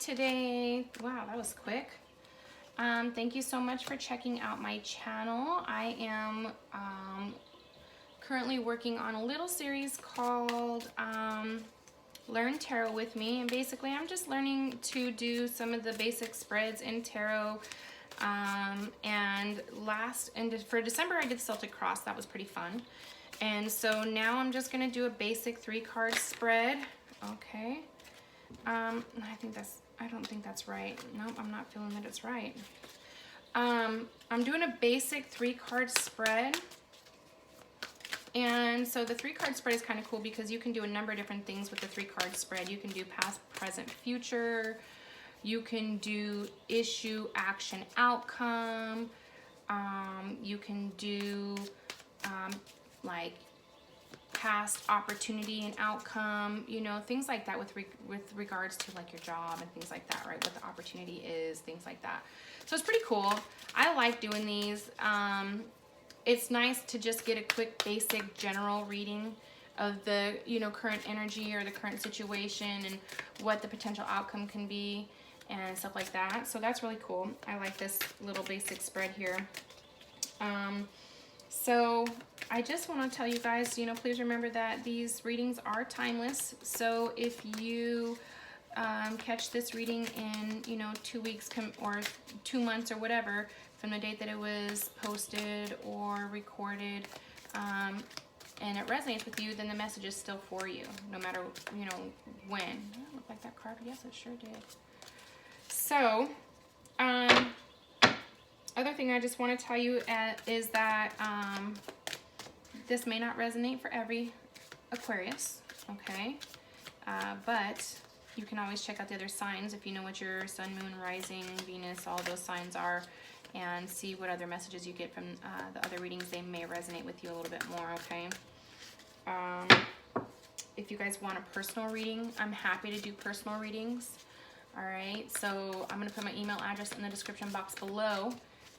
today. Wow, that was quick. Thank you so much for checking out my channel. I am currently working on a little series called Learn Tarot with me, and basically I'm just learning to do some of the basic spreads in tarot. And for December I did Celtic Cross. That was pretty fun. And so now I'm just gonna do a basic 3-card spread. Okay. I don't think that's right. Nope, I'm not feeling that it's right. I'm doing a basic 3-card spread. And so the 3-card spread is kind of cool because you can do a number of different things with the 3-card spread. You can do past, present, future. You can do issue, action, outcome. You can do like past opportunity and outcome, you know, things like that with regards to like your job and things like that, right? What the opportunity is, things like that. So it's pretty cool. I like doing these. It's nice to just get a quick basic general reading of the, you know, current energy or the current situation and what the potential outcome can be and stuff like that. So that's really cool. I like this little basic spread here. So I just want to tell you guys, you know, please remember that these readings are timeless. So if you catch this reading in, you know, 2 weeks or 2 months or whatever from the date that it was posted or recorded, and it resonates with you, then the message is still for you, no matter, you know, when. Does that look like that card? Yes, it sure did. So, other thing I just want to tell you is that this may not resonate for every Aquarius, okay? But you can always check out the other signs if you know what your sun, moon, rising, Venus, all those signs are, and see what other messages you get from the other readings. They may resonate with you a little bit more, okay? If you guys want a personal reading, I'm happy to do personal readings. All right, so I'm going to put my email address in the description box below,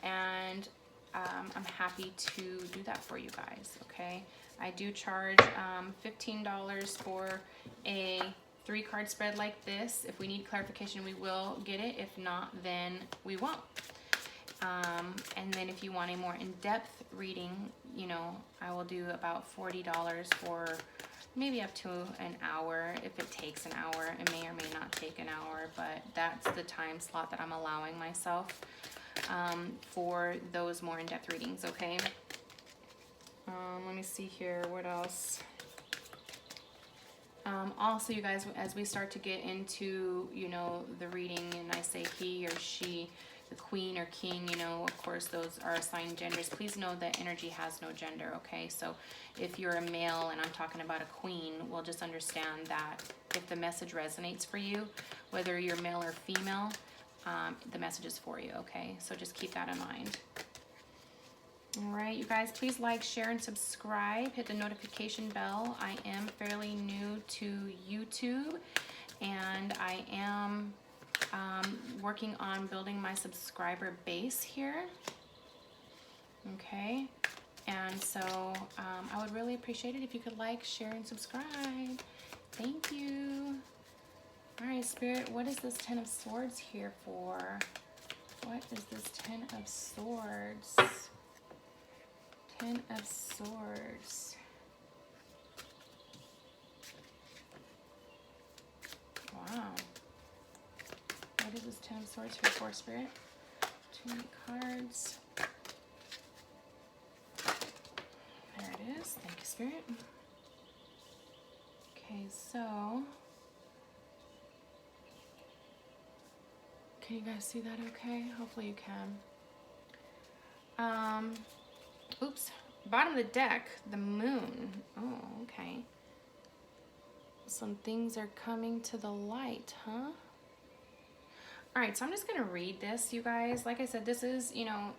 and I'm happy to do that for you guys, okay? I do charge $15 for a 3-card spread like this. If we need clarification, we will get it. If not, then we won't. And then if you want a more in-depth reading, you know, I will do about $40 for maybe up to an hour. If it takes an hour, it may or may not take an hour, but that's the time slot that I'm allowing myself for those more in-depth readings, okay? Let me see here, what else? Also, you guys, as we start to get into, you know, the reading, and I say he or she, the queen or king, you know, of course, those are assigned genders. Please know that energy has no gender, okay? So if you're a male and I'm talking about a queen, we'll just understand that if the message resonates for you, whether you're male or female, the message is for you, okay? So just keep that in mind. All right, you guys, please like, share, and subscribe. Hit the notification bell. I am fairly new to YouTube, and I am working on building my subscriber base here. Okay, and so I would really appreciate it if you could like, share, and subscribe. Thank you. All right, Spirit, what is this 10 of Swords here for? What is this 10 of Swords? 10 of Swords. Wow. What is this 10 of Swords here for, Spirit? Too many cards. There it is. Thank you, Spirit. Okay, so can you guys see that okay? Hopefully you can. Oops. Bottom of the deck, the moon. Oh, okay. Some things are coming to the light, huh? All right, so I'm just going to read this, you guys. Like I said, this is, you know,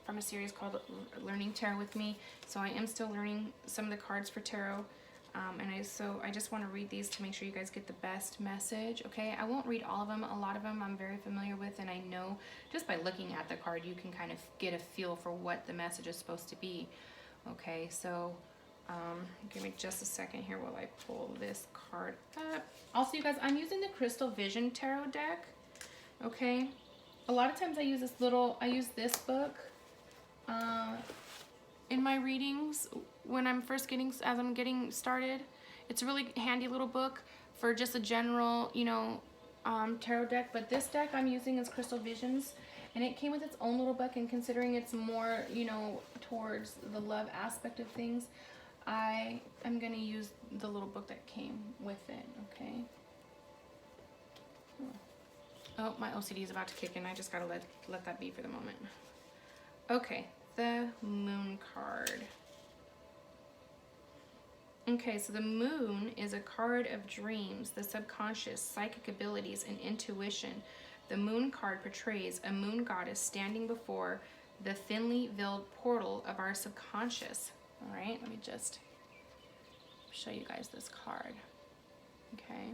from a series called Learning Tarot with me. So I am still learning some of the cards for tarot. So I just want to read these to make sure you guys get the best message, okay? I won't read all of them. A lot of them I'm very familiar with, and I know just by looking at the card, you can kind of get a feel for what the message is supposed to be, okay? So Give me just a second here while I pull this card up. Also, you guys, I'm using the Crystal Vision Tarot deck. Okay. A lot of times I use this book in my readings when I'm as I'm getting started. It's a really handy little book for just a general, tarot deck. But this deck I'm using is Crystal Visions, and it came with its own little book. And considering it's more, towards the love aspect of things, I am going to use the little book that came with it, okay? Oh, my OCD is about to kick in. I just got to let that be for the moment. Okay, the Moon card. Okay, so the Moon is a card of dreams, the subconscious, psychic abilities, and intuition. The Moon card portrays a moon goddess standing before the thinly veiled portal of our subconscious. All right, let me just show you guys this card. Okay.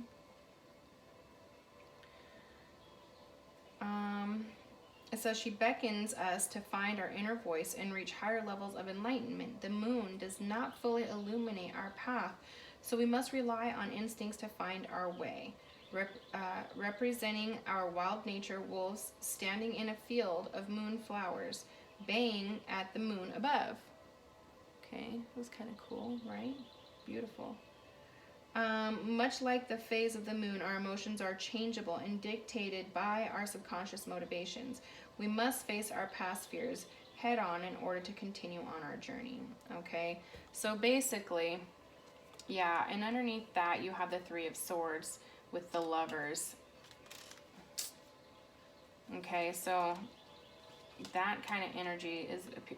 It says she beckons us to find our inner voice and reach higher levels of enlightenment. The moon does not fully illuminate our path, so we must rely on instincts to find our way. Representing our wild nature, wolves standing in a field of moon flowers, baying at the moon above. Okay, that was kind of cool, right? Beautiful. Much like the phase of the moon, our emotions are changeable and dictated by our subconscious motivations. We must face our past fears head on in order to continue on our journey. Okay, so basically, yeah, and underneath that you have the Three of Swords with the Lovers. Okay, so that kind of energy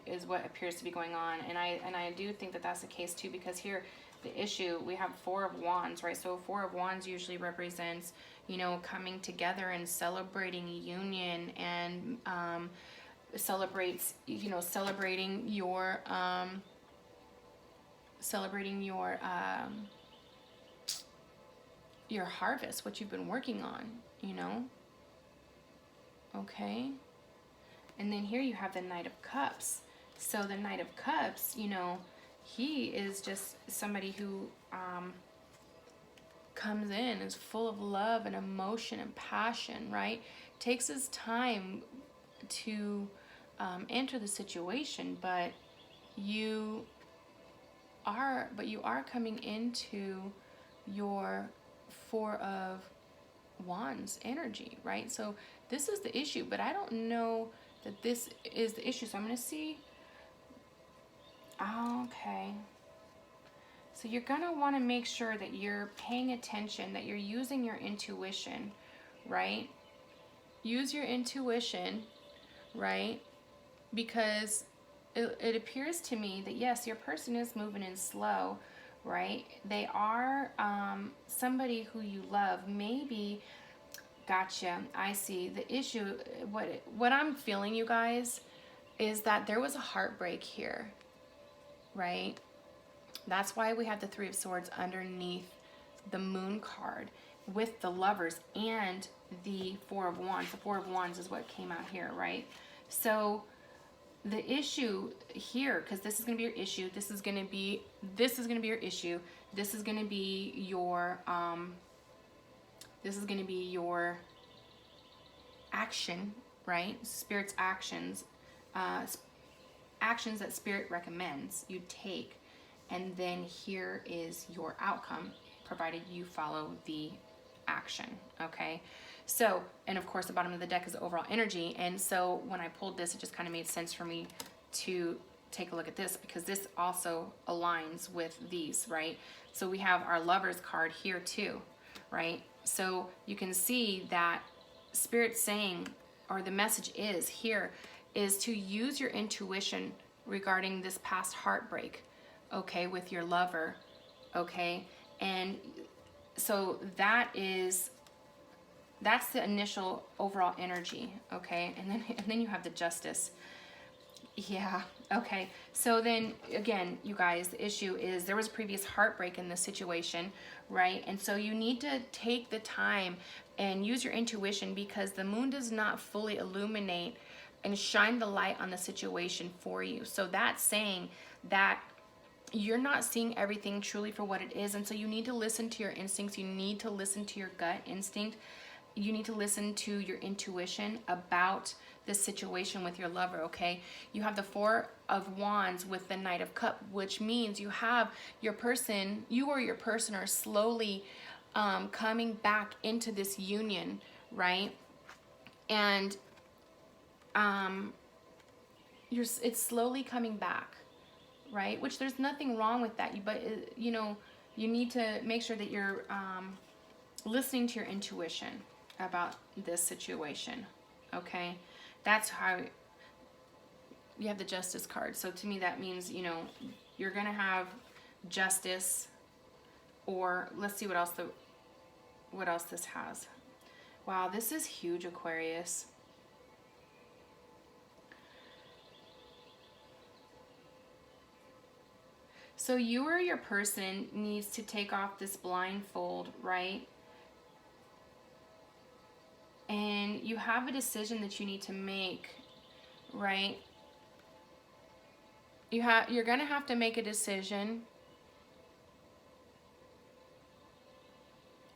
is what appears to be going on, and I do think that that's the case too, because here the issue, we have Four of Wands, right? So Four of Wands usually represents, coming together and celebrating union, and celebrating your harvest, what you've been working on, okay. And then here you have the Knight of Cups. So the Knight of Cups, he is just somebody who comes in, is full of love and emotion and passion, right? Takes his time to enter the situation, but you are coming into your Four of Wands energy, right? So this is the issue, but I don't know that this is the issue. So I'm going to see. Okay. So you're going to want to make sure that you're paying attention, that you're using your intuition, right? Use your intuition, right? Because it appears to me that, yes, your person is moving in slow, right? They are somebody who you love. Maybe, gotcha, I see. The issue, what I'm feeling, you guys, is that there was a heartbreak here, right? That's why we have the Three of Swords underneath the Moon card with the Lovers and the Four of Wands. The Four of Wands is what came out here, right? So the issue here, because this is going to be your issue, this is going to be your issue, this is going to be your action, right? Spirit's actions, actions that Spirit recommends you take, and then here is your outcome, provided you follow the action, okay? So, and of course the bottom of the deck is the overall energy, and so when I pulled this, it just kind of made sense for me to take a look at this, because this also aligns with these, right? So we have our Lovers card here too, right? So you can see that Spirit's saying, or the message is here, is to use your intuition regarding this past heartbreak, okay, with your lover, okay? And so that's the initial overall energy, okay? And then you have the Justice. Yeah, okay. So then again, you guys, the issue is there was a previous heartbreak in this situation, right? And so you need to take the time and use your intuition, because the moon does not fully illuminate and shine the light on the situation for you. So that's saying that you're not seeing everything truly for what it is. And so you need to listen to your instincts. You need to listen to your gut instinct. You need to listen to your intuition about this situation with your lover, okay? You have the Four of Wands with the Knight of Cups, which means you have your person, you or your person are slowly coming back into this union, right? And it's slowly coming back, right? Which there's nothing wrong with that, but you know, you need to make sure that you're listening to your intuition about this situation, okay? That's how you have the Justice card. So to me, that means, you know, you're gonna have justice, or let's see what else this has. Wow, this is huge, Aquarius. So you or your person needs to take off this blindfold, right? And you have a decision that you need to make, right? You're gonna have to make a decision.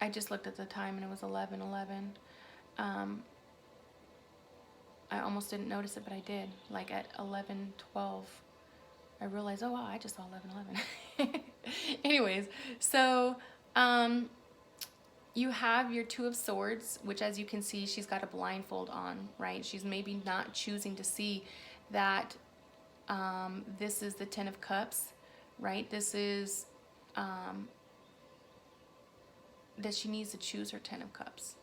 I just looked at the time and it was 11:11. I almost didn't notice it, but I did. Like at 11:12, I realized, oh wow, I just saw 11:11. Anyways, so you have your Two of Swords, which, as you can see, she's got a blindfold on, right? She's maybe not choosing to see that this is the Ten of Cups, right? This is that she needs to choose her Ten of Cups,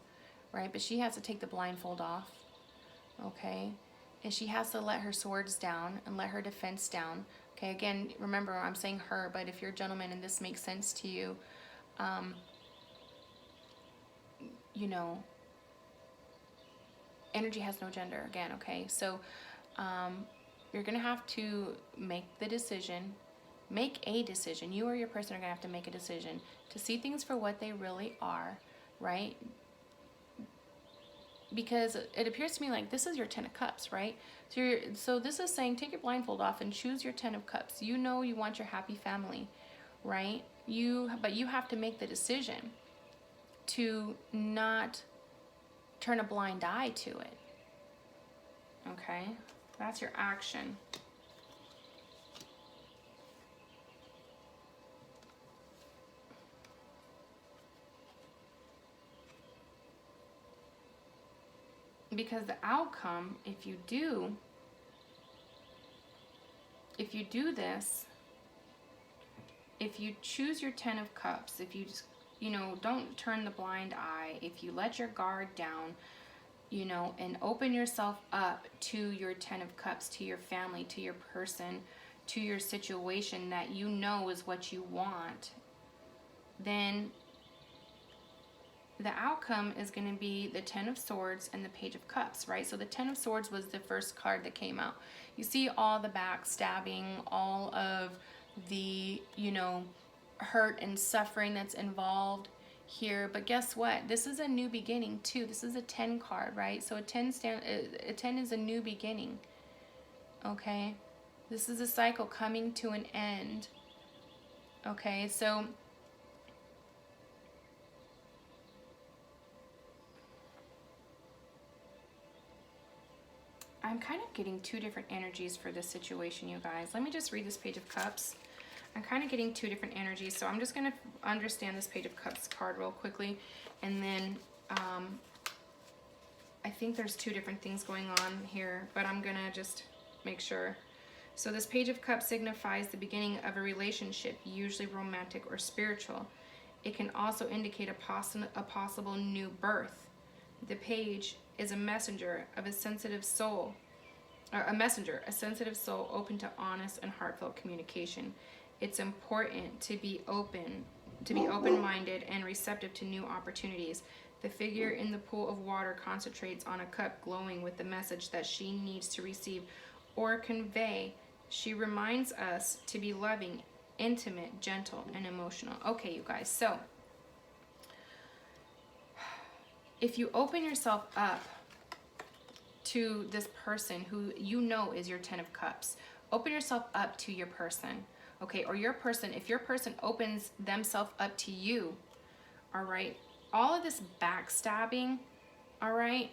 right? But she has to take the blindfold off, okay? And she has to let her swords down and let her defense down, okay? Again, remember, I'm saying her, but if you're a gentleman and this makes sense to you, you know, energy has no gender, again, okay? So you're going to have to make the decision, make a decision. You or your person are going to have to make a decision to see things for what they really are, right? Because it appears to me like this is your Ten of Cups, right? So this is saying take your blindfold off and choose your Ten of Cups. You know you want your happy family, right? But you have to make the decision to not turn a blind eye to it, okay? That's your action. Because the outcome, if you do this, if you choose your Ten of Cups, if you just, you know, don't turn the blind eye, if you let your guard down, you know, and open yourself up to your Ten of Cups, to your family, to your person, to your situation that you know is what you want, then the outcome is going to be the Ten of Swords and the Page of Cups, right? So the Ten of Swords was the first card that came out. You see all the backstabbing, all of the, you know, hurt and suffering that's involved here. But guess what? This is a new beginning too. This is a 10 card, right? So a 10 is a new beginning. Okay? This is a cycle coming to an end. Okay? So I'm kind of getting two different energies for this situation, you guys. Let me just read this Page of Cups. I'm kind of getting two different energies, so I'm just going to understand this Page of Cups card real quickly, and then I think there's two different things going on here, but I'm going to just make sure. So this Page of Cups signifies the beginning of a relationship, usually romantic or spiritual. It can also indicate a possible new birth. The Page is a messenger of a sensitive soul, or a sensitive soul open to honest and heartfelt communication. It's important to be open-minded and receptive to new opportunities. The figure in the pool of water concentrates on a cup glowing with the message that she needs to receive or convey. She reminds us to be loving, intimate, gentle, and emotional. Okay, you guys, so if you open yourself up to this person who you know is your Ten of Cups, open yourself up to your person. okay, or your person, if your person opens themselves up to you, all right, all of this backstabbing, all right,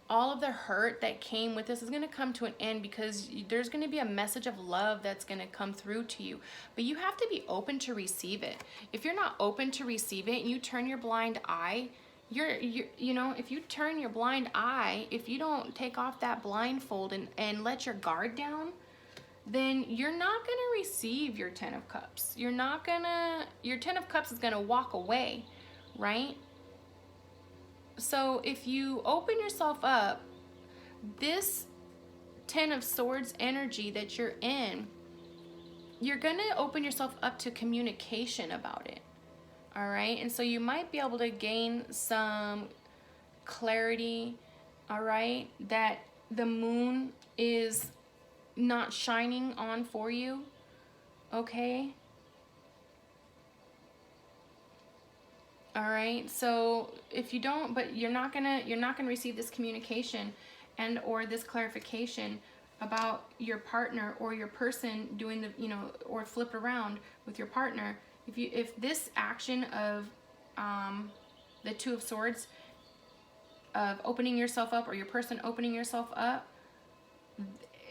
all of the hurt that came with this is going to come to an end, because there's going to be a message of love that's going to come through to you. But you have to be open to receive it. If you're not open to receive it and you turn your blind eye, you know, if you turn your blind eye, if you don't take off that blindfold and let your guard down, then you're not going to receive your 10 of Cups. You're not going to, your 10 of Cups is going to walk away, right? So if you open yourself up, this 10 of Swords energy that you're in, you're going to open yourself up to communication about it. All right. And so you might be able to gain some clarity. All right. That the moon is not shining on for you. Okay. All right. So if you don't, but you're not gonna receive this communication and or this clarification about your partner or your person doing the, you know, or flip around with your partner. If this action of the 2 of Swords, of opening yourself up, or your person opening yourself up,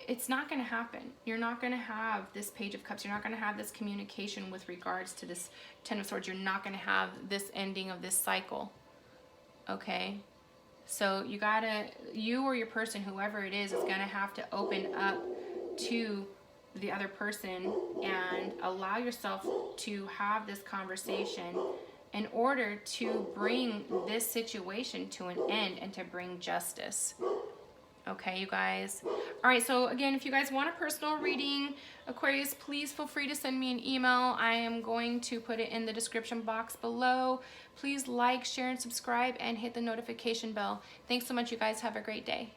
it's not going to happen. You're not going to have this Page of Cups. You're not going to have this communication with regards to this 10 of Swords. You're not going to have this ending of this cycle. Okay? So you or your person, whoever it is going to have to open up to the other person and allow yourself to have this conversation in order to bring this situation to an end and to bring justice. Okay, you guys. All right, so again, if you guys want a personal reading, Aquarius, please feel free to send me an email. I am going to put it in the description box below. Please like, share, and subscribe, and hit the notification bell. Thanks so much, you guys. Have a great day.